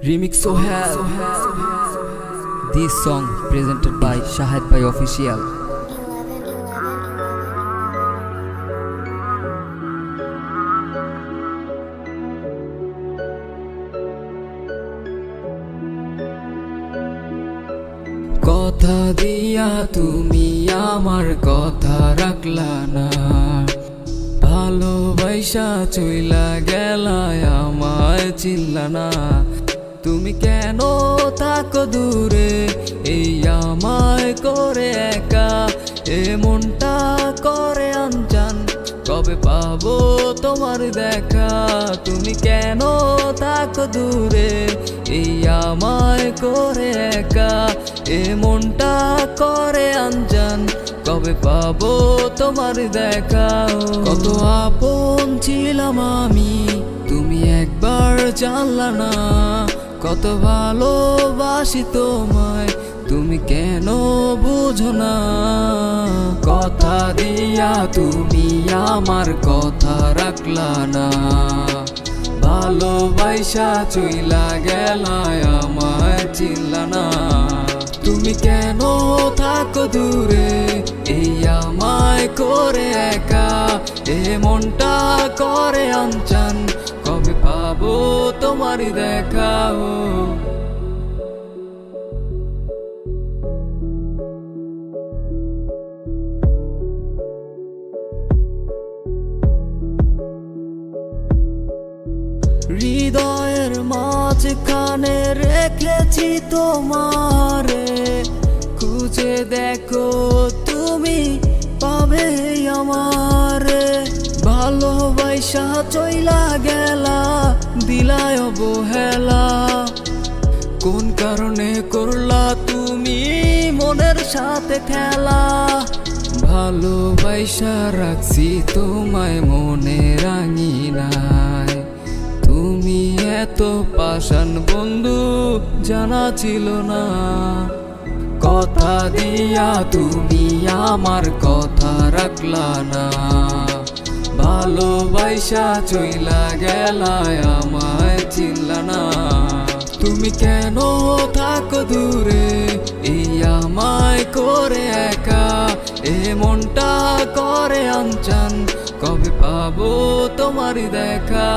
Remix Sohail. This song presented by Shahid Bhai Official. কথা দিয়া তুমি আমার কথা রাখলা না, ভালোবাসা চইলা গেলা আমায় চিনলা না। তুমি কেন থাকো দূরে এই আমায় করে একা, এ মনটা করে আনজান কবে পাবো তোমার দেখা। তুমি কেন থাকো দূরে এই আমায় করে একা, এ মনটা করে আনজান কবে পাবো তোমার দেখা। কত আপন ছিলাম আমি তুমি একবার জানলা না, কত ভালোবাসি তোমায় তুমি কেন বুঝো না। কথা দিয়া তুমি আমার কথা রাখলা না, ভালোবাসা চইলা গেলা আমায় চিনলা না। তুমি কেন থাকো দূরে এই আমায় করে একা, এ মনটা করে আনচান কবে পাবো তোমার দেখা। হৃদয়ের মাঝখানে রেখেছি তোমারে, খুঁজে দেখো তুমি পাবে আমারে। ভালোবাসা চইলা গেলা দিলায় অবহেলা, কোন কারণে করলা তুমি মনের সাথে খেলা। ভালোবাসা রাখছি তোমায় মনে রাঙিনায়, তুমি এত পাষাণ বন্ধু জানা ছিল না। কথা দিয়া তুমি আমার কথা রাখলা না, ভালোবাসা চইলা গেলা আমায় চিনলা না। তুমি কেন থাকো দূরে এই আমায় করে একা, এ মনটা করে আনচান কবে পাবো তোমার দেখা।